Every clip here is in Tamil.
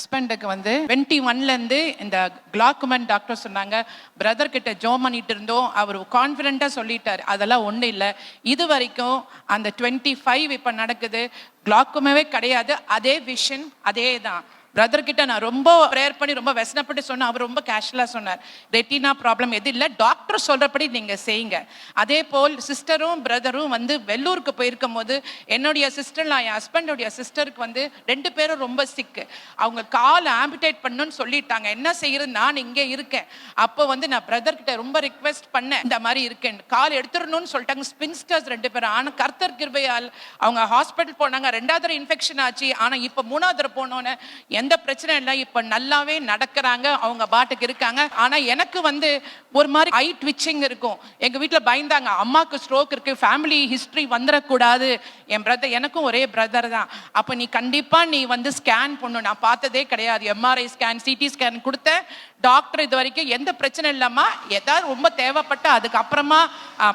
ஹஸ்பண்டுக்கு வந்து 21லேருந்து இந்த கிளாக்குமன் டாக்டர் சொன்னாங்க, பிரதர் கிட்ட ஜோம் பண்ணிட்டு இருந்தோம், அவர் கான்ஃபிடென்ட்டாக சொல்லிட்டார் அதெல்லாம் ஒன்றும் இல்லை. இது வரைக்கும் அந்த 25 இப்போ நடக்குது, கிளாக்குமே கிடையாது. அதே விஷன் அதே தான். பிரதர் கிட்ட நான் ரொம்ப ப்ரேயர் பண்ணி ரொம்ப வெசனப்பட்டு சொன்னேன். அவர் ரொம்ப கேஷுவலாக சொன்னார், ரெட்டினா ப்ராப்ளம் எது இல்லை, டாக்டர் சொல்கிறபடி நீங்கள் செய்யுங்க. அதே போல் சிஸ்டரும் பிரதரும் வந்து வெள்ளூருக்கு போயிருக்கும் போது என்னுடைய சிஸ்டர், என் ஹஸ்பண்டுடைய சிஸ்டருக்கு வந்து 2 பேரும் ரொம்ப சிக்கு. அவங்க கால் ஆம்பிடேட் பண்ணணும்னு சொல்லிட்டாங்க. என்ன செய்யறது, நான் இங்கே இருக்கேன். அப்போ வந்து நான் பிரதர் கிட்ட ரொம்ப ரிக்வெஸ்ட் பண்ணேன், இந்த மாதிரி இருக்கேன், கால் எடுத்துடணும்னு சொல்லிட்டாங்க. ஸ்பின்ஸ்டர்ஸ் 2 பேரும். ஆனால் கர்த்தர் கிருபையால் அவங்க ஹாஸ்பிட்டல் போனாங்க. 2வது இன்ஃபெக்ஷன் ஆச்சு. ஆனால் இப்போ 3வது போனோன்னு எந்த பிரச்சனை இல்லை, இப்ப நல்லாவே நடக்கிறாங்க, அவங்க பாட்டுக்கு இருக்காங்க. ஆனா எனக்கு வந்து ஒரு மாதிரி ஐ ட்விச்சிங் இருக்கும். எங்க வீட்டுல பயந்தாங்க, அம்மாக்கு ஸ்ட்ரோக் இருக்கு, ஃபேமிலி ஹிஸ்டரி வந்துடக்கூடாது. என் பிரதர், எனக்கும் ஒரே பிரதர் தான். அப்ப நீ கண்டிப்பா நீ வந்து ஸ்கேன் பண்ணணும். நான் பார்த்ததே கிடையாது, எம்ஆர்ஐ ஸ்கேன் சிடி ஸ்கேன் கொடுத்த டாக்டர் இது வரைக்கும் எந்த பிரச்சனை இல்லாம, ஏதாவது ரொம்ப தேவைப்பட்ட அதுக்கப்புறமா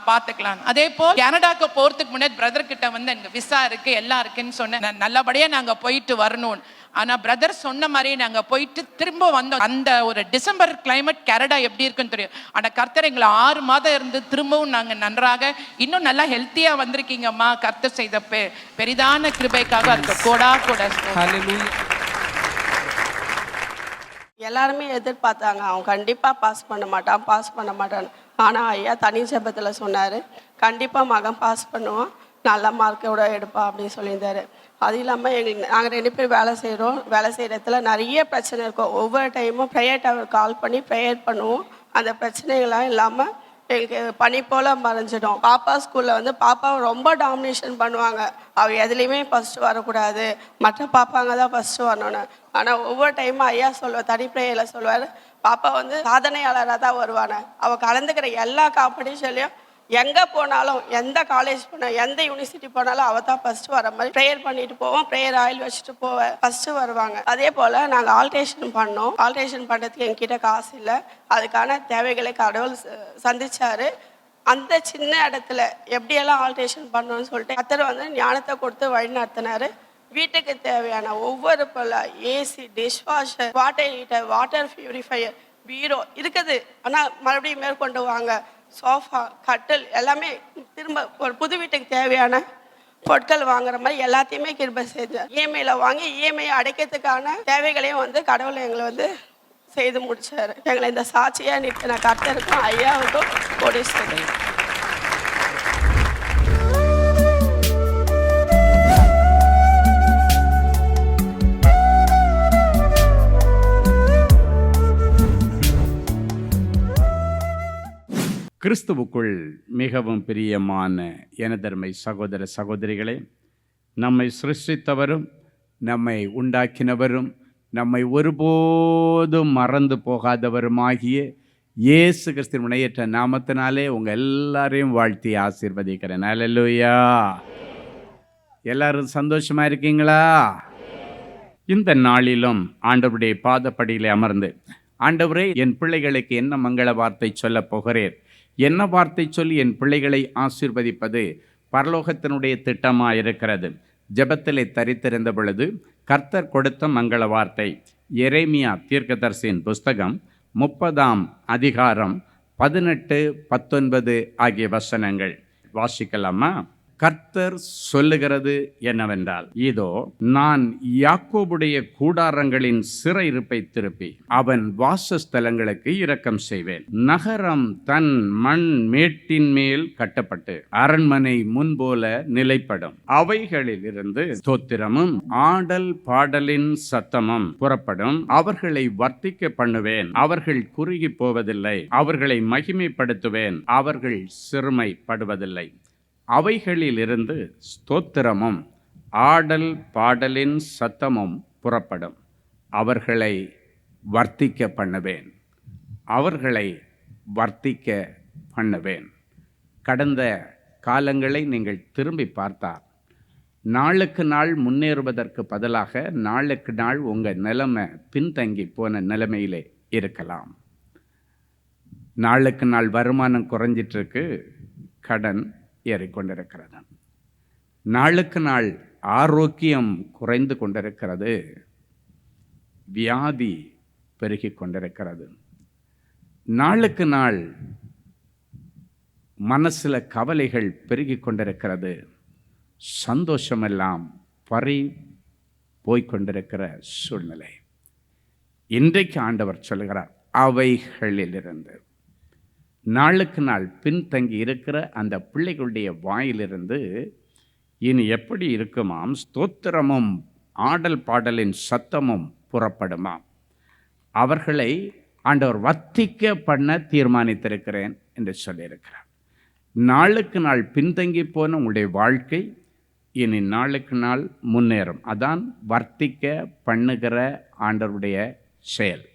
பார்த்துக்கலாம். அதே போல் கனடாக்கு போறதுக்கு முன்னாடி பிரதர் கிட்ட வந்து எனக்கு விசா இருக்கு எல்லாம் இருக்குன்னு சொன்னேன், நல்லபடியா நாங்க போயிட்டு வரணும். ஆனா பிரதர் சொன்ன மாதிரி நாங்க போயிட்டு திரும்ப வந்தோம். அந்த ஒரு டிசம்பர் கிளைமேட் கனடா எப்படி இருக்குன்னு தெரியும். ஆனா கர்த்தர் எங்களை 6 மாதம் இருந்து திரும்பவும் நாங்க நன்றாக இன்னும் நல்லா ஹெல்த்தியா வந்திருக்கீங்கம்மா. கர்த்தர் செய்த பெரிதான கிருபைக்காக அதுக்கு கோடா கோடா. எல்லாருமே எதிர்பார்த்தாங்க, அவன் கண்டிப்பாக பாஸ் பண்ண மாட்டான். ஆனால் ஐயா தனி ஜெபத்தில் சொன்னார், கண்டிப்பாக மகன் பாஸ் பண்ணுவான், நல்ல மார்க்கோட எடுப்பா அப்படின்னு சொல்லியிருந்தாரு. அது இல்லாமல் நாங்கள் 2 பேர் வேலை செய்கிற இடத்துல நிறைய பிரச்சனை இருக்கும். ஒவ்வொரு டைமும் ப்ரேயர் டவர் கால் பண்ணி ப்ரேயர் பண்ணுவோம். அந்த பிரச்சனைகள்லாம் இல்லாமல் எங்களுக்கு பனி போல் மறைஞ்சிடும். பாப்பா ஸ்கூலில் வந்து பாப்பாவை ரொம்ப டாமினேஷன் பண்ணுவாங்க. அவள் எதுலேயுமே ஃபஸ்ட்டு வரக்கூடாது, மற்ற பாப்பாங்க தான் ஃபஸ்ட்டு வரணும்னு. ஆனால் ஒவ்வொரு டைமும் ஐயா தனி ப்ரேயரில் சொல்லுவார், பாப்பா வந்து சாதனையாளராக தான் வருவானே. அவள் கலந்துக்கிற எல்லா காம்படிஷன்லையும் எங்கே போனாலும், எந்த காலேஜ் போனால், எந்த யூனிவர்சிட்டி போனாலும் அவள் தான் ஃபஸ்ட்டு வர மாதிரி ப்ரேயர் பண்ணிட்டு போவோம். ப்ரேயர் ஆயில் வச்சுட்டு போவேன், ஃபஸ்ட்டு வருவாங்க. அதே போல் நாங்கள் ஆல்ட்ரேஷன் பண்ணோம். ஆல்ட்ரேஷன் பண்ணுறதுக்கு என்கிட்ட காசு இல்லை. அதுக்கான தேவைகளை கடவுள் சந்திச்சார். அந்த சின்ன இடத்துல எப்படியெல்லாம் ஆல்ட்ரேஷன் பண்ணணும்னு சொல்லிட்டு கர்த்தர் வந்து ஞானத்தை கொடுத்து வழி நடத்தினார். வீட்டுக்கு தேவையான ஒவ்வொரு பொருள், AC, dishwasher, water heater, water purifier, பீரோ இருக்குது. ஆனால் மறுபடியும் மேற்கொண்டு வாங்க, சோஃபா, கட்டில் எல்லாமே திரும்ப ஒரு புது வீட்டுக்கு தேவையான பொருட்கள் வாங்குற மாதிரி எல்லாத்தையுமே கிருபை செஞ்சார். இஎம்ஐயில் வாங்கி இஎம்ஐயை அடைக்கிறதுக்கான தேவைகளையும் வந்து கடவுளை எங்களை வந்து செய்து முடிச்சார். எங்களை இந்த சாட்சியாக நிற்கிற கர்த்தருக்கும் ஐயாவுக்கும் கோடீஸ்வரன். கிறிஸ்துவுக்குள் மிகவும் பிரியமான எனதருமை சகோதர சகோதரிகளே, நம்மை சிருஷ்டித்தவரும் நம்மை உண்டாக்கினவரும் நம்மை ஒருபோதும் மறந்து போகாதவருமாகிய இயேசு கிறிஸ்துவின் முனையற்ற நாமத்தினாலே உங்கள் எல்லாரையும் வாழ்த்தி ஆசீர்வதிக்கிறேன். அல்லேலூயா. எல்லாரும் சந்தோஷமா இருக்கீங்களா? இந்த நாளிலும் ஆண்டவருடைய பாதப்படியிலே அமர்ந்து, ஆண்டவரே, என் பிள்ளைகளுக்கு என்ன மங்கள வார்த்தை சொல்ல போகிறேன், என்ன வார்த்தை சொல்லி என் பிள்ளைகளை ஆசீர்வதிப்பது பரலோகத்தினுடைய திட்டமாக இருக்கிறது. ஜெபத்திலே தரித்திருந்த பொழுது கர்த்தர் கொடுத்த மங்கள வார்த்தை எரேமியா தீர்க்கதரிசியின் புஸ்தகம் 30ஆம் அதிகாரம் 18, 19 ஆகிய வசனங்கள் வாசிக்கலாமா? கர்த்தர் சொல்லுகிறது என்னவென்றால், இதோ நான் யாக்கோபுடைய கூடாரங்களின் சிறையிருப்பை திருப்பி அவன் வாசஸ்தலங்களுக்கு இரக்கம் செய்வேன். நகரம் தன் மண் மேட்டின் மேல் கட்டப்பட்டு அரண்மனை முன்போல நிலைப்படும். அவைகளில் இருந்து ஸ்தோத்திரமும் ஆடல் பாடலின் சத்தமும் புறப்படும். அவர்களை வர்த்திக்க பண்ணுவேன், அவர்கள் குறுகி போவதில்லை. அவர்களை மகிமைப்படுத்துவேன், அவர்கள் சிறுமைப்படுவதில்லை. அவைகளிலிருந்து ஸ்தோத்திரமும் ஆடல் பாடலின் சத்தமும் புறப்படும். அவர்களை வர்த்திக்க பண்ணுவேன், அவர்களை வர்த்திக்க பண்ணுவேன். கடந்த காலங்களை நீங்கள் திரும்பி பார்த்தால், நாளுக்கு நாள் முன்னேறுவதற்கு பதிலாக நாளுக்கு நாள் உங்கள் நிலைமை பின்தங்கி போன நிலைமையிலே இருக்கலாம். நாளுக்கு நாள் வருமானம் குறைஞ்சிட்ருக்கு, கடன் ஏறிக்கொண்டிருக்கிறது. நாளுக்கு நாள் ஆரோக்கியம் குறைந்து கொண்டிருக்கிறது, வியாதி பெருகி கொண்டிருக்கிறது. நாளுக்கு நாள் மனசில் கவலைகள் பெருகி கொண்டிருக்கிறது. சந்தோஷமெல்லாம் பறி போய்கொண்டிருக்கிற சூழ்நிலை. இன்றைக்கு ஆண்டவர் சொல்கிறார், அவைகளிலிருந்து நாளுக்கு நாள் பின்தங்கி இருக்கிற அந்த பிள்ளைகளுடைய வாயிலிருந்து இனி எப்படி இருக்குமாம்? ஸ்தோத்திரமும் ஆடல் பாடலின் சத்தமும் புறப்படுமாம். அவர்களை ஆண்டவர் வர்த்திக்க பண்ண தீர்மானித்திருக்கிறேன் என்று சொல்லியிருக்கிறார். நாளுக்கு நாள் பின்தங்கி போன உங்களுடைய வாழ்க்கை இனி நாளுக்கு நாள் முன்னேறும். அதான் வர்த்திக்க பண்ணுகிற ஆண்டவருடைய செயல்.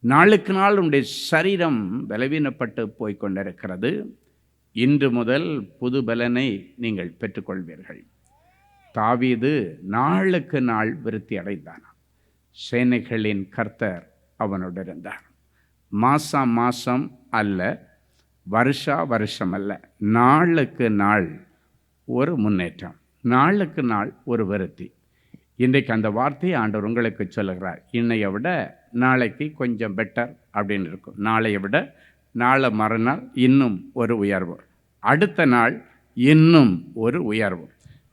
நாளுக்கு நாள் உங்களுடைய சரீரம் பலவீனப்பட்டு போய்கொண்டிருக்கிறது. இன்று முதல் புது பலனை நீங்கள் பெற்றுக்கொள்வீர்கள். தாவீது நாளுக்கு நாள் விருத்தி அடைந்தான். சேனைகளின் கர்த்தர் அவனோடு இருந்தார். மாசம் மாசம் அல்ல, வருஷம் அல்ல, நாளுக்கு நாள் ஒரு முன்னேற்றம், நாளுக்கு நாள் ஒரு விருத்தி. இன்றைக்கு அந்த வார்த்தையை ஆண்டவர் உங்களுக்கு சொல்லுகிறார். இன்னையை விட நாளைக்கு கொஞ்சம் பெட்டர் அப்படின்னு இருக்கும். நாளையை விட நாளை மறுநாள் இன்னும் ஒரு உயர்வு, அடுத்த நாள் இன்னும் ஒரு உயர்வு.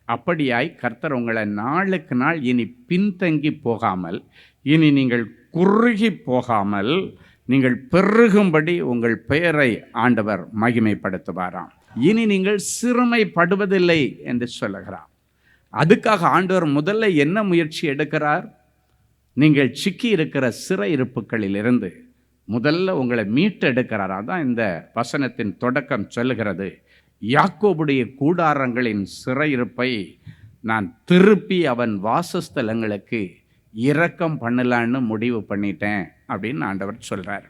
அப்படியாய் கர்த்தர் உங்களை நாளுக்கு நாள் இனி பின்தங்கி போகாமல், இனி நீங்கள் குறுகி போகாமல், நீங்கள் பெருகும்படி உங்கள் பெயரை ஆண்டவர் மகிமைப்படுத்துவாராம். இனி நீங்கள் சிறுமைப்படுவதில்லை என்று சொல்லுகிறார். அதுக்காக ஆண்டவர் முதல்ல என்ன முயற்சி எடுக்கிறார்? நீங்கள் சிக்கி இருக்கிற சிறையிருப்புகளிலிருந்து முதல்ல உங்களை மீட்டெடுக்கிறார். அதான் இந்த வசனத்தின் தொடக்கம் சொல்லுகிறது. யாக்கோபுடைய கூடாரங்களின் சிறையிருப்பை நான் திருப்பி அவன் வாசஸ்தலங்களுக்கு இரக்கம் பண்ணலான்னு முடிவு பண்ணிட்டேன் அப்படின்னு ஆண்டவர் சொல்கிறார்.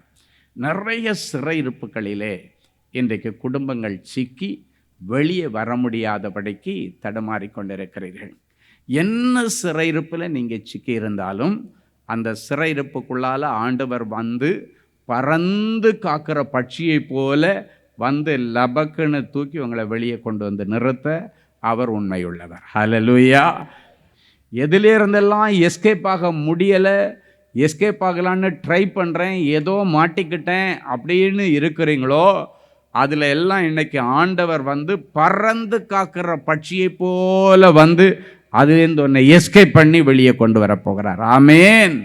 நிறைய சிறையிருப்புகளிலே இன்றைக்கு குடும்பங்கள் சிக்கி வெளியே வர முடியாதபடிக்கு தடுமாறிக்கொண்டிருக்கிறீர்கள். என்ன சிறையிருப்பில் நீங்கள் சிக்கி இருந்தாலும் அந்த சிறையிருப்புக்குள்ளால் ஆண்டவர் வந்து பறந்து காக்கிற பட்சியை போல வந்து லபக்குன்னு தூக்கி உங்களை வெளியே கொண்டு வந்து நிறுத்த அவர் உண்மையுள்ளவர். ஹல்லேலூயா. எதிலே இருந்தெல்லாம் எஸ்கேப் ஆக முடியலை, எஸ்கேப் ஆகலான்னு ட்ரை பண்ணுறேன், ஏதோ மாட்டிக்கிட்டேன் அப்படின்னு இருக்கிறீங்களோ, அதில் எல்லாம் இன்னைக்கு ஆண்டவர் வந்து பறந்து காக்கிற பட்சியை போல வந்து அதுலேருந்து ஒன்றை எஸ்கேப் பண்ணி வெளியே கொண்டு வரப்போகிறார். ஆமேன்.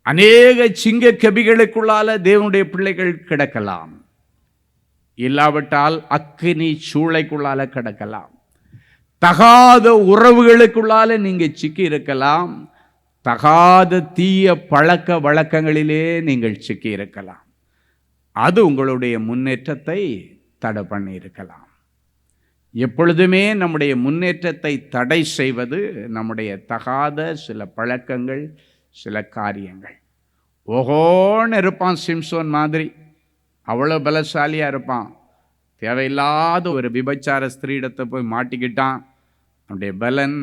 அநேக சிங்க கெபிகளுக்குள்ளால தேவனுடைய பிள்ளைகள் கிடக்கலாம், இல்லாவிட்டால் அக்கினி சூளைக்குள்ளால கிடக்கலாம். தகாத உறவுகளுக்குள்ளால நீங்க சிக்கி இருக்கலாம், தகாத தீய பழக்க வழக்கங்களிலே நீங்கள் சிக்கி இருக்கலாம். அது உங்களுடைய முன்னேற்றத்தை தடை பண்ணி இருக்கலாம். எப்பொழுதுமே நம்முடைய முன்னேற்றத்தை தடை செய்வது நம்முடைய தகாத சில பழக்கங்கள், சில காரியங்கள். ஓஹோன்னு இருப்பான் சிம்சோன் மாதிரி, அவ்வளோ பலசாலியாக இருப்பான். தேவையில்லாத ஒரு விபச்சார ஸ்திரீடத்தை போய் மாட்டிக்கிட்டான். அவனுடைய பலன்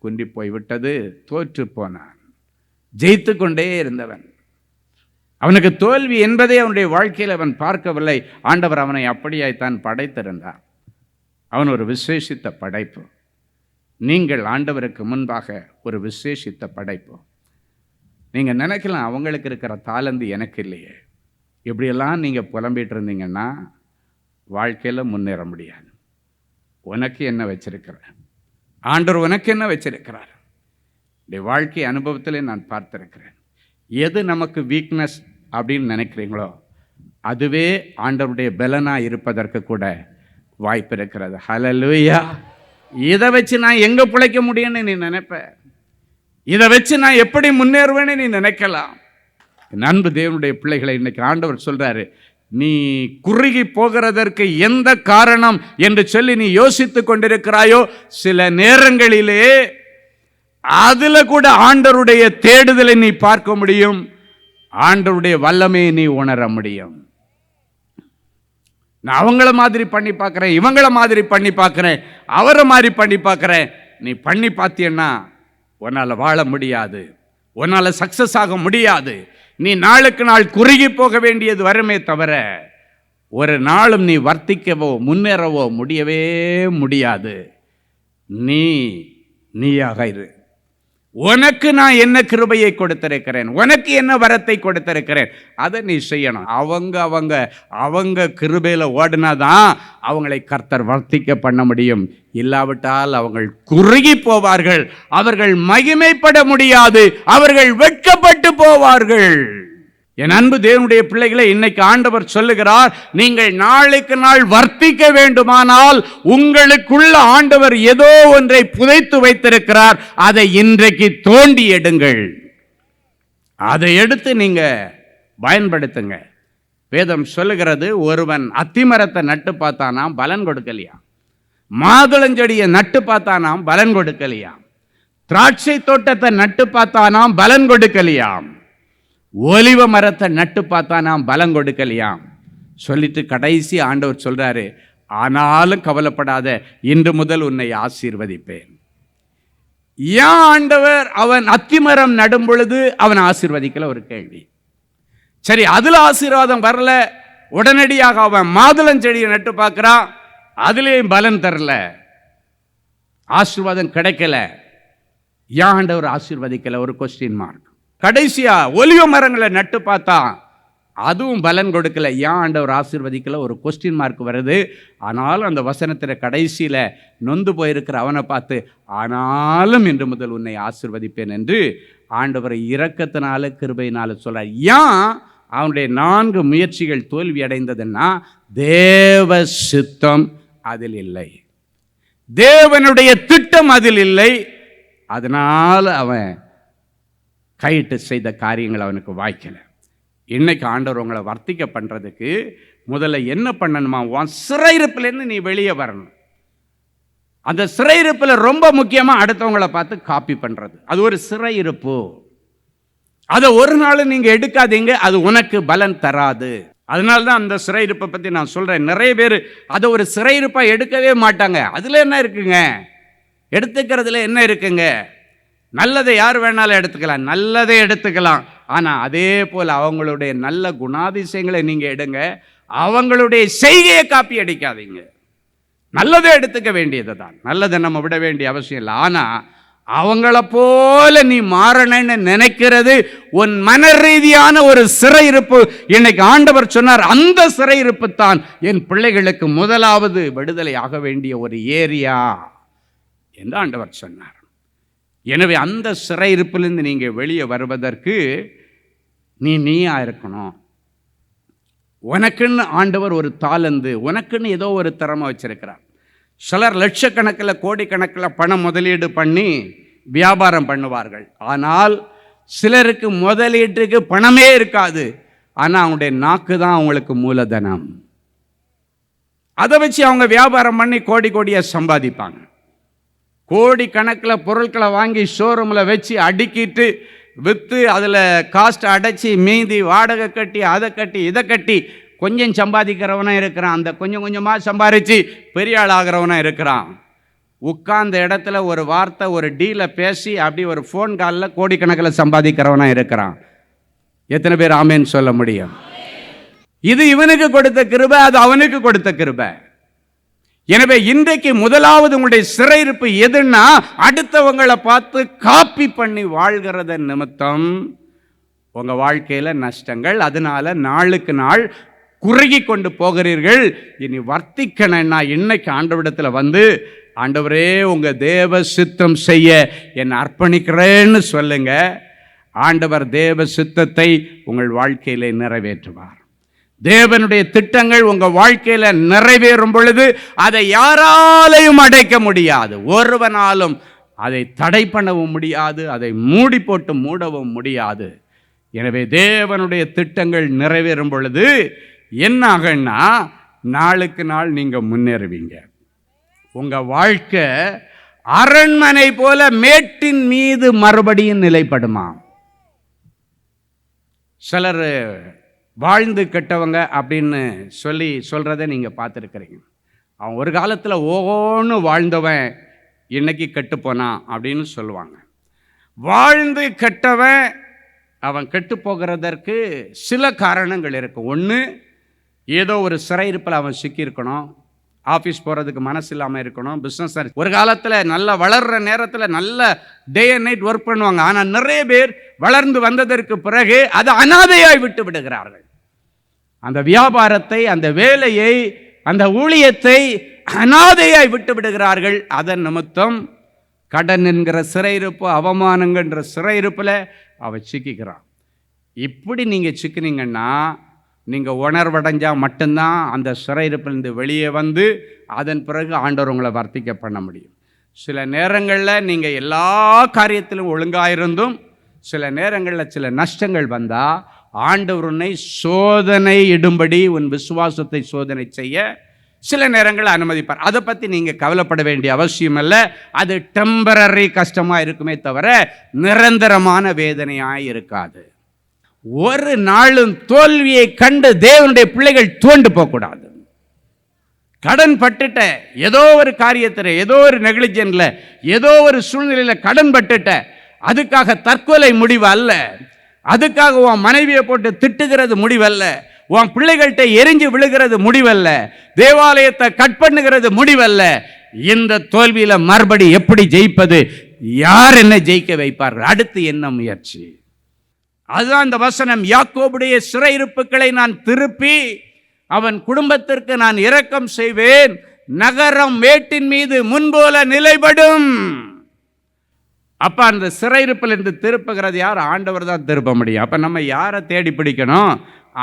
குன்றி போய் விட்டது, தோற்று போனான். ஜெயித்து கொண்டே இருந்தவன், அவனுக்கு தோல்வி என்பதை அவனுடைய வாழ்க்கையில் அவன் பார்க்கவில்லை. ஆண்டவர் அவனை அப்படியாய்த்தான் படைத்திருந்தார். அவன் ஒரு விசேஷித்த படைப்பு. நீங்கள் ஆண்டவருக்கு முன்பாக ஒரு விசேஷித்த படைப்பு. நீங்கள் நினைக்கலாம், அவங்களுக்கு இருக்கிற தாளந்து எனக்கு இல்லையே, இப்படியெல்லாம் நீங்கள் புலம்பிட்டு இருந்தீங்கன்னா வாழ்க்கையில் முன்னேற முடியாது. உனக்கு என்ன வச்சிருக்கிற ஆண்டவர், உனக்கு என்ன வச்சிருக்கிறார்? இந்த வாழ்க்கை அனுபவத்திலே நான் பார்த்திருக்கிறேன். எது நமக்கு வீக்னஸ் அப்படின்னு நினைக்கிறீங்களோ அதுவே ஆண்டவருடைய பலனாக இருப்பதற்கு கூட வாய்ப்பு இருக்கிறது. ஹல்லேலூயா. இதை வச்சு நான் எங்கே பிழைக்க முடியும்னு நீ நினைப்ப, இதை வச்சு நான் எப்படி முன்னேறுவேன்னு நீ நினைக்கலாம். அன்பு தேவனுடைய பிள்ளைகளை, இன்னைக்கு ஆண்டவர் சொல்றாரு, நீ குறுகி போகிறதற்கு எந்த காரணம் என்று சொல்லி நீ யோசித்து கொண்டிருக்கிறாயோ, சில நேரங்களிலே அதுல கூட ஆண்டவருடைய தேடுதலை நீ பார்க்க முடியும், ஆண்டவருடைய வல்லமையை நீ உணர முடியும். நான் அவங்கள மாதிரி பண்ணி பார்க்கிறேன், இவங்கள மாதிரி பண்ணி பார்க்கிறேன், அவரை மாதிரி பண்ணி பார்க்கிறேன். நீ பண்ணி பார்த்தீன்னா உன்னால வாழ முடியாது, உன்னால சக்சஸ் ஆக முடியாது. நீ நாளுக்கு நாள் குறுகி போக வேண்டியது வருமே தவிர ஒரு நாளும் நீ வர்த்திக்கவோ முன்னேறவோ முடியவே முடியாது. நீயாக இரு. உனக்கு நான் என்ன கிருபையை கொடுத்திருக்கிறேன், உனக்கு என்ன வரத்தை கொடுத்திருக்கிறேன், அதை நீ செய்யணும். அவங்க கிருபையில ஓடினாதான் அவங்களை கர்த்தர் வர்த்திக்க பண்ண முடியும். இல்லாவிட்டால் அவர்கள் குறுகி போவார்கள், அவர்கள் மகிமைப்பட முடியாது, அவர்கள் வெட்கப்பட்டு போவார்கள். என் அன்பு தேவனுடைய பிள்ளைகளை, இன்னைக்கு ஆண்டவர் சொல்லுகிறார், நீங்கள் நாளுக்கு நாள் வர்த்திக்க வேண்டுமானால் உங்களுக்குள்ள ஆண்டவர் ஏதோ ஒன்றை புதைத்து வைத்திருக்கிறார். அதை இன்றைக்கு தோண்டி எடுங்கள், அதை எடுத்து நீங்க பயன்படுத்துங்க. வேதம் சொல்லுகிறது, ஒருவன் அத்திமரத்தை நட்டு பார்த்தானாம், பலன் கொடுக்கலையா. மாதுளஞ்செடியை நட்டு பார்த்தானாம், பலன் கொடுக்கலையாம். திராட்சை தோட்டத்தை நட்டு பார்த்தானாம், பலன் கொடுக்கலையாம். ஒலிவ மரத்தை நட்டு பார்த்தானாம், பலன் கொடுக்கலையாம். சொல்லிட்டு கடைசி ஆண்டவர் சொல்றாரு, ஆனாலும் கவலைப்படாத, இன்று முதல் உன்னை ஆசீர்வதிப்பேன். ஏன் ஆண்டவர் அவன் அத்திமரம் நடும் பொழுது அவன் ஆசீர்வதிக்கல? ஒரு கேள்வி. சரி, அதுல ஆசீர்வாதம் வரல, உடனடியாக அவன் மாதுளஞ்செடியை நட்டு பார்க்கிறான், அதுலேயும் பலன் தரல, ஆசீர்வாதம் கிடைக்கல. ஏன் ஆண்டவர் ஆசீர்வதிக்கல? ஒரு கொஸ்டின் மார்க். கடைசியா ஒலிவ மரங்களை நட்டு பார்த்தா அதுவும் பலன் கொடுக்கல. ஏன் ஆண்டவர் ஆசீர்வதிக்கல? ஒரு கொஸ்டின் மார்க் வருது. ஆனாலும் அந்த வசனத்தில் கடைசியில் நொந்து போயிருக்கிற அவனை பார்த்து, ஆனாலும் இன்று முதல் உன்னை ஆசீர்வதிப்பேன் என்று ஆண்டவரை இரக்கத்தினால கிருபையினால சொல்றார். ஏன் அவனுடைய 4 முயற்சிகள் தோல்வி அடைந்ததுன்னா, தேவ சித்தம் அதில் இல்லை, தேவனுடைய திட்டம் அதில் இல்லை. அதனால அவன் கையிட்டு செய்த காரியங்கள் அவனுக்கு வாய்க்கல. இன்னைக்கு ஆண்டவர் உங்களை வர்த்திக்க பண்றதுக்கு முதல்ல என்ன பண்ணணுமா? உன் சிறையிருப்பிலேருந்து நீ வெளியே வரணும். அந்த சிறையிருப்பில் ரொம்ப முக்கியமா அடுத்தவங்களை பார்த்து காப்பி பண்றது, அது ஒரு சிறையிருப்பு. அதை ஒரு நாள் நீங்க எடுக்காதீங்க, அது உனக்கு பலன் தராது. அதனால தான் அந்த சிறையிருப்பை பத்தி நான் சொல்றேன். நிறைய பேர் அதை ஒரு சிறையிருப்பா எடுக்கவே மாட்டாங்க. அதுல என்ன இருக்குங்க? எடுத்துக்கிறதுல என்ன இருக்குங்க? நல்லதை யார் வேணாலும் எடுத்துக்கலாம், நல்லதை எடுத்துக்கலாம். ஆனால் அதே போல் அவங்களுடைய நல்ல குணாதிசயங்களை நீங்கள் எடுங்க, அவங்களுடைய செய்கையை காப்பி அடிக்காதீங்க. நல்லதை எடுத்துக்க வேண்டியது தான், நல்லதை நம்ம விட வேண்டிய அவசியம் இல்லை. ஆனால் அவங்கள போல நீ மாறணும்னு நினைக்கிறது உன் மன ரீதியான ஒரு சிறையிருப்பு. இன்னைக்கு ஆண்டவர் சொன்னார், அந்த சிறையிருப்பு தான் என் பிள்ளைகளுக்கு முதலாவது விடுதலை ஆக வேண்டிய ஒரு ஏரியா என்று ஆண்டவர் சொன்னார். எனவே அந்த சிறையிருப்பிலிருந்து நீங்கள் வெளியே வருவதற்கு நீயா இருக்கணும். உனக்குன்னு ஆண்டவர் ஒரு தாளந்து, உனக்குன்னு ஏதோ ஒரு திறமை வச்சிருக்கிறார். சிலர் லட்சக்கணக்கில் கோடிக்கணக்கில் பணம் முதலீடு பண்ணி வியாபாரம் பண்ணுவார்கள். ஆனால் சிலருக்கு முதலீட்டுக்கு பணமே இருக்காது, ஆனால் அவங்களுடைய நாக்கு தான் அவங்களுக்கு மூலதனம். அதை வச்சு அவங்க வியாபாரம் பண்ணி கோடி கோடியாக சம்பாதிப்பாங்க. கோடி கணக்கில் பொருட்களை வாங்கி ஷோரூமில் வச்சு அடுக்கிட்டு விற்று அதில் காஸ்ட் அடைச்சி மீதி வாடகை கட்டி அதை கட்டி இதை கட்டி கொஞ்சம் சம்பாதிக்கிறவனும் இருக்கிறான். அந்த கொஞ்சம் கொஞ்சமாக சம்பாதிச்சு பெரிய ஆள் ஆகிறவனும் இருக்கிறான். உட்கார்ந்த இடத்துல ஒரு வார்த்தை, ஒரு டீலை பேசி அப்படி ஒரு ஃபோன் காலில் கோடிக்கணக்கில் சம்பாதிக்கிறவனும் இருக்கிறான். எத்தனை பேர் ஆமேன்னு சொல்ல முடியும்? இது இவனுக்கு கொடுத்த கிருபை, அது அவனுக்கு கொடுத்த கிருபை. எனவே இன்றைக்கு முதலாவது உங்களுடைய சிறையிருப்பு எதுன்னா, அடுத்தவங்களை பார்த்து காப்பி பண்ணி வாழ்கிறத நிமித்தம் உங்க வாழ்க்கையில நஷ்டங்கள். அதனால நாளுக்கு நாள் குறுகி கொண்டு போகிறீர்கள். இனி வர்த்திக்கணும்னா இன்னைக்கு ஆண்டவரிடத்துல வந்து, ஆண்டவரே உங்க தேவ சித்தம் செய்ய என்னை அர்ப்பணிக்கிறேன்னு சொல்லுங்க. ஆண்டவர் தேவ சித்தத்தை உங்கள் வாழ்க்கையிலே நிறைவேற்றுவார். தேவனுடைய திட்டங்கள் உங்க வாழ்க்கையில நிறைவேறும் பொழுது அதை யாராலையும் அடைக்க முடியாது, ஒருவனாலும் அதை தடை பண்ணவும் முடியாது, அதை மூடி போட்டு மூடவும் முடியாது. எனவே தேவனுடைய திட்டங்கள் நிறைவேறும் பொழுது என்ன ஆகுன்னா, நாளுக்கு நாள் நீங்க முன்னேறுவீங்க. உங்க வாழ்க்கை அரண்மனை போல மேட்டின் மீது மறுபடியும் நிலைப்படுமா? சிலர் வாழ்ந்து கெட்டவங்க அப்படின்னு சொல்றதை நீங்க பார்த்துருக்கிறீங்க. அவன் ஒரு காலத்தில் ஓன்னு வாழ்ந்தவன் இன்னைக்கு கெட்டு போனான் அப்படின்னு சொல்லுவாங்க. வாழ்ந்து கெட்டவன் அவன் கெட்டு போகிறதற்கு சில காரணங்கள் இருக்கு. ஒன்று, ஏதோ ஒரு சிறையிருப்பில் அவன் சிக்கியிருக்கணும், ஆஃபீஸ் போகிறதுக்கு மனசு இல்லாமல் இருக்கணும், பிஸ்னஸ் ஒரு காலத்தில் நல்லா வளர்கிற நேரத்தில் நல்ல டே அண்ட் நைட் ஒர்க் பண்ணுவாங்க. ஆனால் நிறைய பேர் வளர்ந்து வந்ததற்கு பிறகு அதை அனாதையாய் விட்டு விடுகிறார்கள். அந்த வியாபாரத்தை, அந்த வேலையை, அந்த ஊழியத்தை அனாதையாய் விட்டு விடுகிறார்கள். அதன் நிமித்தம் கடன் என்கிற சிறையிருப்பு, அவமானங்கன்ற சிறையிருப்பில் அவ சிக்கிக்கிறான். இப்படி நீங்கள் சிக்கினீங்கன்னா நீங்கள் உணர்வடைஞ்சால் மட்டும்தான் அந்த சிறையிருப்பிலிருந்து வெளியே வந்து அதன் பிறகு ஆண்டவர் உங்களை வர்த்திக்க பண்ண முடியும். சில நேரங்களில் நீங்கள் எல்லா காரியத்திலும் ஒழுங்காயிருந்தும் சில நேரங்களில் சில நஷ்டங்கள் வந்தால் ஆண்டவர் உன்னை சோதனை இடும்படி உன் விசுவாசத்தை சோதனை செய்ய சில நேரங்களில் அனுமதிப்பார். அதை பற்றி நீங்கள் கவலைப்பட வேண்டிய அவசியம் இல்லை. அது டெம்பரரி கஷ்டமாக இருக்குமே தவிர நிரந்தரமான வேதனையாக இருக்காது. ஒரு நாளும் தோல்வியை கண்டு தேவனுடைய பிள்ளைகள் துவண்டு போகக்கூடாது. கடன் பட்டுட்ட, ஏதோ ஒரு காரியத்தில், ஏதோ ஒரு நெக்லிஜென்ட்ல, ஏதோ ஒரு சூழ்நிலையில் கடன் பட்டுட்ட, அதுக்காக தற்கொலை முடிவு அல்ல, அதுக்காக உன் மனைவியை போட்டு திட்டுகிறது முடிவல்ல, உன் பிள்ளைகள்கிட்ட எரிஞ்சு விழுகிறது முடிவல்ல, தேவாலயத்தை கட் பண்ணுகிறது முடிவல்ல. இந்த தோல்வியில மறுபடி எப்படி ஜெயிப்பது, யார் என்ன ஜெயிக்க வைப்பார்கள், அடுத்து என்ன முயற்சி? அதுதான் இந்த வசனம். யாக்கோபுடைய சிறையிருப்புகளை நான் திருப்பி அவன் குடும்பத்திற்கு நான் இரக்கம் செய்வேன், நகரம் மேட்டின் மீது முன்போல நிலைப்படும். அப்ப அந்த சிறையிருப்பில் இருந்து திருப்புகிறது யார்? ஆண்டவர் தான் திருப்ப முடியும். அப்ப நம்ம யாரை தேடி பிடிக்கணும்?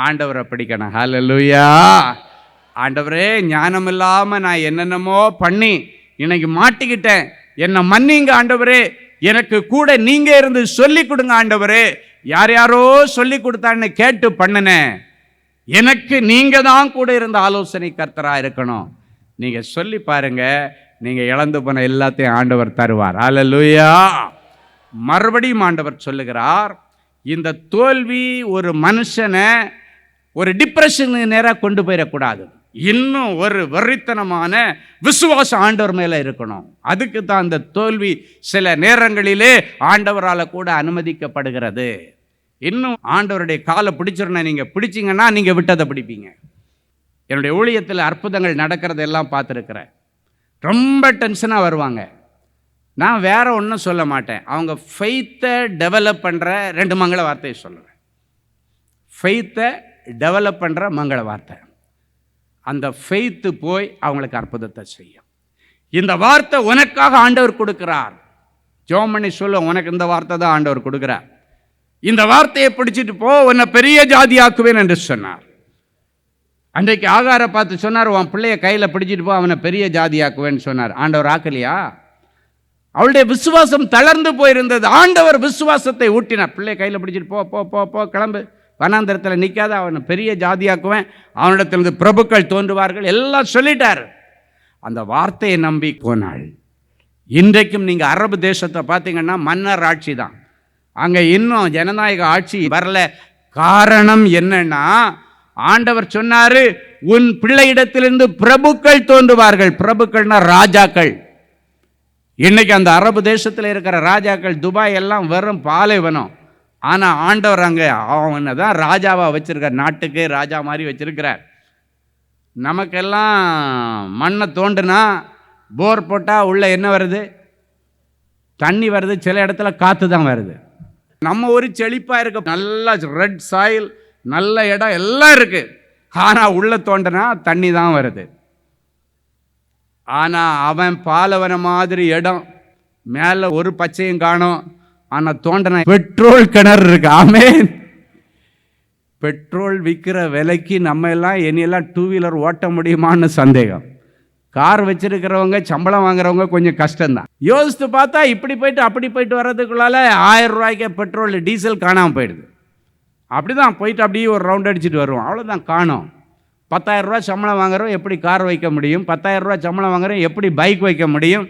ஆண்டவரை பிடிக்கணும். ஹல்லேலூயா. ஆண்டவரே, ஞானம் இல்லாம நான் என்னென்னமோ பண்ணி இன்னைக்கு மாட்டிக்கிட்டேன், என்னை மன்னிங்க ஆண்டவரே, எனக்கு கூட நீங்க இருந்து சொல்லி கொடுங்க ஆண்டவரே. யார் யாரோ சொல்லி கொடுத்தான்னு கேட்டு பண்ணினேன், எனக்கு நீங்க தான் கூட இருந்த ஆலோசனை கர்த்தரா இருக்கணும். நீங்க சொல்லி பாருங்க, நீங்க இழந்து போன எல்லாத்தையும் ஆண்டவர் தருவார். ஹல்லேலூயா. மறுபடியும் ஆண்டவர் சொல்லுகிறார், இந்த தோல்வி ஒரு மனுஷனை ஒரு டிப்ரெஷனுக்கு நேராக கொண்டு போயிடக்கூடாது. இன்னும் ஒரு வெறித்தனமான விசுவாசம் ஆண்டவர் மேலே இருக்கணும். அதுக்கு தான் அந்த தோல்வி சில நேரங்களிலே ஆண்டவரால் கூட அனுமதிக்கப்படுகிறது. இன்னும் ஆண்டவருடைய காலை பிடிச்சிடணும். நீங்கள் பிடிச்சிங்கன்னா நீங்கள் விட்டதை பிடிப்பீங்க. என்னுடைய ஊழியத்தில் அற்புதங்கள் நடக்கிறதெல்லாம் பார்த்துருக்கிறேன். ரொம்ப டென்ஷனாக வருவாங்க. நான் வேற ஒன்றும் சொல்ல மாட்டேன், அவங்க ஃபெய்த்தை டெவலப் பண்ணுற 2 மங்கள வார்த்தையை சொல்லுவேன். ஃபெய்த்தை டெவலப் பண்ணுற மங்கள வார்த்தை. அந்த ஃபெய்த்து போய் அவங்களுக்கு அற்புதத்தை செய்யும். இந்த வார்த்தை உனக்காக ஆண்டவர் கொடுக்கிறார். ஜெபம் பண்ணி சொல்ல, உனக்கு இந்த வார்த்தை தான் ஆண்டவர் கொடுக்கிறார். இந்த வார்த்தையை பிடிச்சிட்டு போ, உன்னை பெரிய ஜாதியாக்குவேன் என்று சொன்னார். அன்றைக்கு ஆகாரை பார்த்து சொன்னார், உன் பிள்ளைய கையில் பிடிச்சிட்டு போ, அவனை பெரிய ஜாதியாக்குவேன்னு சொன்னார். ஆண்டவர் ஆக்கலையா? அவளுடைய விசுவாசம் தளர்ந்து போயிருந்தது. ஆண்டவர் விசுவாசத்தை ஊட்டினார். பிள்ளைய கையில் பிடிச்சிட்டு போ போ போ போ கிளம்பு, வனாந்தரத்தில் நிற்காத, அவனை பெரிய ஜாதியாக்குவேன், அவனிடத்திலிருந்து பிரபுக்கள் தோன்றுவார்கள், எல்லாம் சொல்லிட்டார். அந்த வார்த்தையை நம்பி போனாள். இன்றைக்கும் நீங்கள் அரபு தேசத்தை பார்த்தீங்கன்னா மன்னர் ஆட்சி தான். அங்கே இன்னும் ஜனநாயக ஆட்சி வரல. காரணம் என்னன்னா, ஆண்டவர் சொன்னாரு, உன் பிள்ளையிடத்திலிருந்து பிரபுக்கள் தோன்றுவார்கள். பிரபுக்கள்னா ராஜாக்கள். இன்னைக்கு அந்த அரபு தேசத்தில் இருக்கிற ராஜாக்கள், துபாய் எல்லாம் வெறும் பாலைவனம். ஆனால் ஆண்டவர் அங்கே அவனை தான் ராஜாவாக வச்சிருக்கார், நாட்டுக்கு ராஜா மாதிரி வச்சிருக்கிறார். நமக்கெல்லாம் மண்ணை தோண்டுனா போர் போட்டால் உள்ள என்ன வருது? தண்ணி வருது, சில இடத்துல காற்று தான் வருது. நம்ம ஒரு செழிப்பாக இருக்க, நல்ல ரெட் சாயில், நல்ல இடம் எல்லாம் இருக்கு. ஆனால் உள்ள தோண்டினா தண்ணி தான் வருது. ஆனால் அவன் பாலைவன மாதிரி இடம், மேலே ஒரு பச்சையும் காணும், ஆனால் தோண்டன பெட்ரோல் கிணறு இருக்கு. ஆமென். பெட்ரோல் விற்கிற விலைக்கு நம்ம எல்லாம் இனியெல்லாம் 2 வீலர் ஓட்ட முடியுமான்னு சந்தேகம். கார் வச்சிருக்கிறவங்க, சம்பளம் வாங்குறவங்க கொஞ்சம் கஷ்டம்தான். யோசித்து பார்த்தா இப்படி போயிட்டு அப்படி போயிட்டு வர்றதுக்குள்ளால 1000 ரூபாய்க்கு பெட்ரோல் டீசல் காணாமல் போயிடுது. அப்படிதான் போயிட்டு அப்படியே ஒரு ரவுண்ட் அடிச்சுட்டு வருவோம், அவ்வளோதான் காணும். 10,000 ரூபா சம்பளம் வாங்குறோம், எப்படி கார் வைக்க முடியும்? 10,000 ரூபா சம்பளம் வாங்குறோம், எப்படி பைக் வைக்க முடியும்?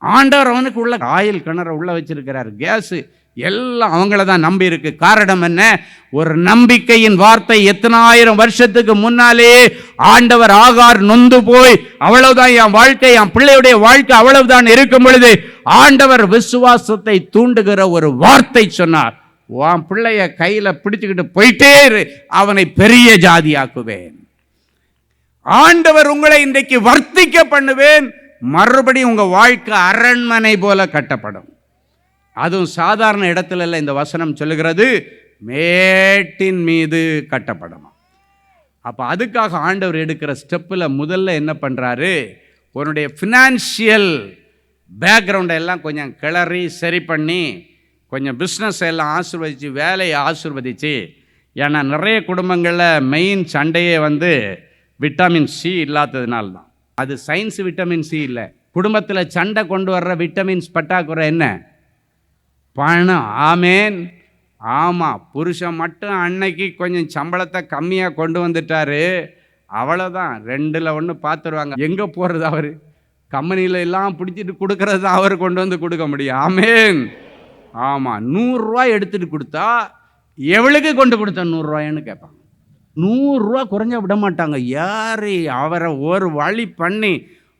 ஆண்டவர் அவனுக்கு உள்ள ஆயில் கிணற உள்ள வச்சிருக்கிறார், கேஸு எல்லாம் அவங்கள தான் நம்பி இருக்கு. காரணம் என்ன? ஒரு நம்பிக்கையின் வார்த்தை. எத்தனாயிரம் வருஷத்துக்கு முன்னாலே ஆண்டவர் ஆகார் நொந்து போய், அவ்வளவுதான் என் வாழ்க்கை, என் பிள்ளையுடைய வாழ்க்கை அவ்வளவுதான் இருக்கும் பொழுது ஆண்டவர் விசுவாசத்தை தூண்டுகிற ஒரு வார்த்தை சொன்னார், உன் பிள்ளைய கையில பிடிச்சுக்கிட்டு போயிட்டே இரு, அவனை பெரிய ஜாதியாக்குவேன். ஆண்டவர் உங்களை இன்றைக்கு வர்த்திக்க பண்ணுவேன், மறுபடியும் உங்க வாழ்க்கை அரண்மனை போல கட்டப்படும். அதுவும் சாதாரண இடத்துல இல்லை. இந்த வசனம் சொல்லுகிறது மேட்டின் மீது கட்டப்படும். அப்போ அதுக்காக ஆண்டவர் எடுக்கிற ஸ்டெப்பில் முதல்ல என்ன பண்ணுறாரு, உன்னுடைய ஃபினான்ஷியல் பேக்ரவுண்டை எல்லாம் கொஞ்சம் கிளறி சரி பண்ணி, கொஞ்சம் பிஸ்னஸ் எல்லாம் ஆசீர்வதிச்சு, வேலையை ஆசீர்வதிச்சு. ஏன்னா நிறைய குடும்பங்களில் மெயின் சண்டையே விட்டமின் சி இல்லாததுனால தான். அது சயின்ஸ் விட்டமின் சி இல்லை. குடும்பத்தில் சண்டை கொண்டு வர்ற விட்டமின்ஸ் பற்றாக்குறை என்ன? பணம். ஆமேன். ஆமாம், புருஷன் மட்டும் அன்னைக்கு கொஞ்சம் சம்பளத்தை கம்மியாக கொண்டு வந்துட்டாரு, அவ்வளோதான், 2ல் 1 பார்த்துருவாங்க. எங்கே போகிறது? அவர் கம்பெனியில் எல்லாம் பிடிச்சிட்டு கொடுக்கறது தான் அவர் கொண்டு வந்து கொடுக்க முடியும். ஆமேன். ஆமாம், 100 ரூபாய் எடுத்துகிட்டு கொடுத்தா எவளுக்கு கொண்டு கொடுத்த 100 ரூபாய்ன்னு கேட்பாங்க. 100 ரூபா குறைஞ்ச விட மாட்டாங்க. யார் அவரை ஒரு வழி பண்ணி,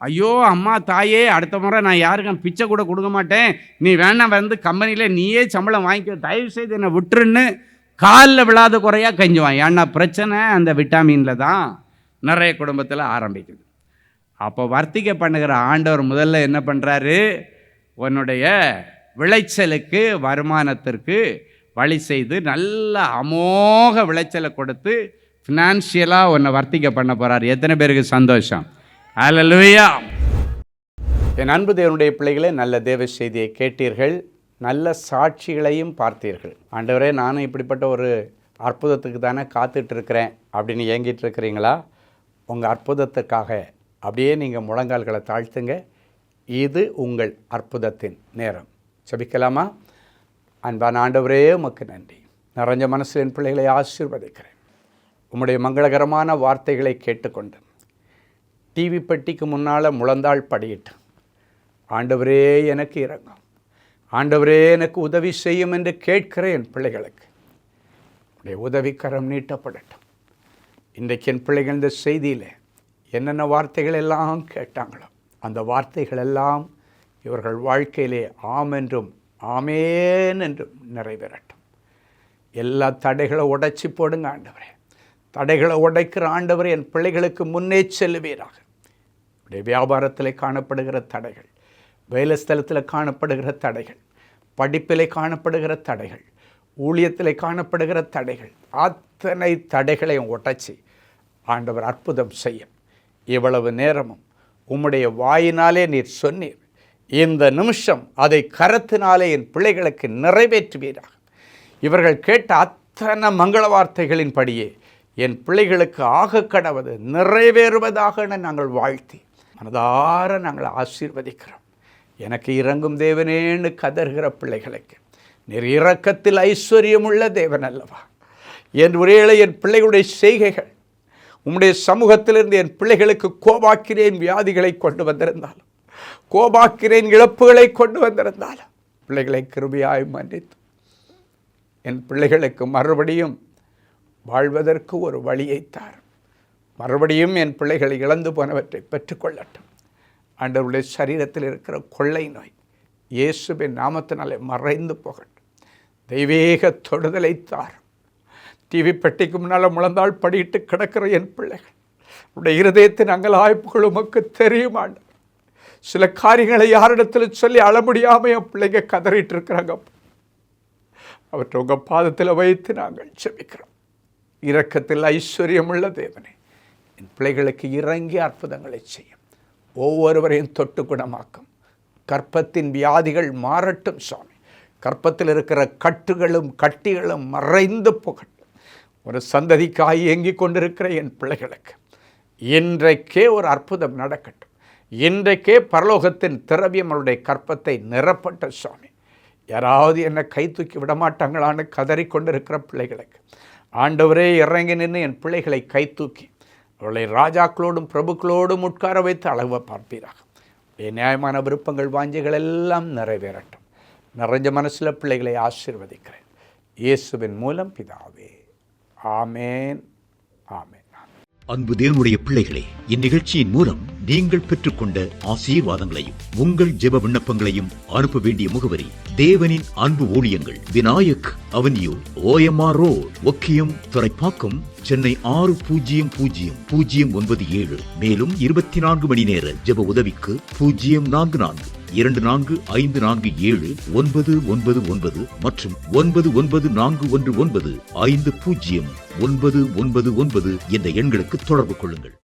ஐயோ அம்மா தாயே, அடுத்த முறை நான் யாருக்கும் பிச்சை கூட கொடுக்க மாட்டேன், நீ வேணாம் கம்பெனியில் நீயே சம்பளம் வாங்கிக்க, தயவு செய்து என்னை விட்டுருன்னு காலில் விழாத குறையாக கெஞ்சுவான். ஏன்னா பிரச்சனை அந்த விட்டாமினில் தான் நிறைய குடும்பத்தில் ஆரம்பிக்குது. அப்போ வர்த்திக்க பண்ணுகிற ஆண்டவர் முதல்ல என்ன பண்ணுறாரு, உன்னுடைய விளைச்சலுக்கு வருமானத்திற்கு வழி செய்து நல்ல அமோக விளைச்சலை கொடுத்து ஃபினான்ஷியலாக உன்னை வர்த்திக்க பண்ண போகிறார். எத்தனை பேருக்கு சந்தோஷம்? அல்லேலூயா. என் அன்பு தேவனுடைய பிள்ளைகளே, நல்ல தேவ செய்தியை கேட்டீர்கள், நல்ல சாட்சிகளையும் பார்த்தீர்கள். ஆண்டவரே, நானும் இப்படிப்பட்ட ஒரு அற்புதத்துக்கு தானே காத்துட்ருக்கிறேன் அப்படின்னு ஏங்கிட்டு இருக்கிறீங்களா? உங்கள் அற்புதத்துக்காக அப்படியே நீங்கள் முழங்கால்களை தாழ்த்துங்க. இது உங்கள் அற்புதத்தின் நேரம். ஜெபிக்கலாமா? அன்பான ஆண்டவரே, உமக்கு நன்றி. நிறைஞ்ச மனசு என் பிள்ளைகளை ஆசீர்வதிக்கிறேன். உம்முடைய மங்களகரமான வார்த்தைகளை கேட்டுக்கொண்டு டிவி பெட்டிக்கு முன்னால் முழந்தாள் படியிட்டு, ஆண்டவரே எனக்கு இறங்கும், ஆண்டவரே எனக்கு உதவி செய்யும் என்று கேட்கிற என் பிள்ளைகளுக்கு உடைய உதவிக்கரம் நீட்டப்படட்டும். இன்றைக்கு என் பிள்ளைகள் இந்த செய்தியில் என்னென்ன வார்த்தைகள் எல்லாம் கேட்டாங்களோ அந்த வார்த்தைகள் எல்லாம் இவர்கள் வாழ்க்கையிலே ஆம் என்றும் ஆமேன் என்றும் நிறைவேறட்டும். எல்லா தடைகளை உடைச்சி போடுங்க ஆண்டவரே. தடைகளை உடைக்கிற ஆண்டவரே, என் பிள்ளைகளுக்கு முன்னே செல்லுவீராக. உடைய வியாபாரத்தில் காணப்படுகிற தடைகள், வேலை ஸ்தலத்தில் காணப்படுகிற தடைகள், படிப்பில் காணப்படுகிற தடைகள், ஊழியத்தில் காணப்படுகிற தடைகள், அத்தனை தடைகளையும் உடைச்சி ஆண்டவர் அற்புதம் செய்யும். இவ்வளவு நேரமும் உம்முடைய வாயினாலே நீர் சொன்னீர். இந்த நிமிஷம் அதை கரத்தினாலே என் பிள்ளைகளுக்கு நிறைவேற்றுவீராக. இவர்கள் கேட்ட அத்தனை மங்கள வார்த்தைகளின் படியே என் பிள்ளைகளுக்கு ஆக கடவது நிறைவேறுவதாக நாங்கள் வாழ்த்தி மனதார நாங்கள் ஆசீர்வதிக்கிறோம். எனக்கு இறங்கும் தேவனேன்னு கதறுகிற பிள்ளைகளுக்கு நீர் இரக்கத்தில் ஐஸ்வர்யமுள்ள தேவன் அல்லவா? என் ஒரேளை என் பிள்ளைகளுடைய செய்கைகள் உம்முடைய சமூகத்திலிருந்து என் பிள்ளைகளுக்கு கோபாக்கிறேன் வியாதிகளை கொண்டு வந்திருந்தாலும், கோபாக்கிறேன் இழப்புகளை கொண்டு வந்திருந்தாலும், பிள்ளைகளை கிருபையாய் மன்னித்து என் பிள்ளைகளுக்கு மறுபடியும் வாழ்வதற்கு ஒரு வழியைத்தார். மறுபடியும் என் பிள்ளைகளை இழந்து போனவற்றை பெற்றுக்கொள்ளட்டும். ஆண்டவருடைய சரீரத்தில் இருக்கிற கொள்ளை நோய் இயேசுவின் நாமத்தினாலே மறைந்து போகட்டும். தெய்வீக தொடுதலை தார். டிவி பெட்டிக்கு முன்னால் முழந்தாள் படியிட்டு கிடக்கிற என் பிள்ளைகள் உடைய இருதயத்தின் அங்கலாய்ப்புகள் உமக்கு தெரியும் ஆண்டவர். சில காரியங்களை யாரிடத்தில் சொல்லி அழ முடியாமல் என் பிள்ளைங்க கதறிட்டு இருக்கிறாங்க. அவற்றை உங்கள் பாதத்தில் வைத்து நாங்கள் ஜெபிக்கிறோம். இரக்கத்தில் ஐஸ்வர்யமுள்ள தேவனே, என் பிள்ளைகளுக்கு இறங்கி அற்புதங்களை செய்யும். ஒவ்வொருவரையும் தொட்டு குணமாக்கும். கற்பத்தின் வியாதிகள் மாறட்டும் சுவாமி. கற்பத்தில் இருக்கிற கட்டுகளும் கட்டிகளும் மறைந்து போகட்டும். ஒரு சந்ததிக்காய் இயங்கி கொண்டிருக்கிற என் பிள்ளைகளுக்கு இன்றைக்கே ஒரு அற்புதம் நடக்கட்டும். இன்றைக்கே பரலோகத்தின் திரவியம் அவருடைய கற்பத்தை நிரப்பட்ட சுவாமி. யாராவது என்னை கை தூக்கி விடமாட்டாங்களான்னு கதறிக்கொண்டிருக்கிற பிள்ளைகளுக்கு ஆண்டவரே இறங்கி நின்று என் பிள்ளைகளை கை தூக்கி அவர்களை ராஜாக்களோடும் பிரபுக்களோடும் உட்கார வைத்து அழகு பார்ப்பீராக. என் நியாயமான விருப்பங்கள் வாஞ்சிகள் எல்லாம் நிறைவேறட்டும். நிறைஞ்ச மனசில் பிள்ளைகளை ஆசீர்வதிக்கிறேன் இயேசுவின் மூலம் பிதாவே. ஆமேன். ஆமேன். அன்பு தேவனுடைய பிள்ளைகளே, இந்நிகழ்ச்சியின் மூலம் நீங்கள் பெற்றுக்கொண்ட ஆசீர்வாதங்களையும் உங்கள் ஜெப விண்ணப்பங்களையும் அனுப்ப வேண்டிய முகவரி தேவனின் அன்பு ஊழியங்கள், Vinayak avenue, OMR road, Okkiyam, Thoraipakkam, Chennai 600097. மேலும் 24 மணி நேர ஜெப உதவிக்கு 04424579999 மற்றும் 9941150999 என்ற எண்களுக்கு தொடர்பு கொள்ளுங்கள்.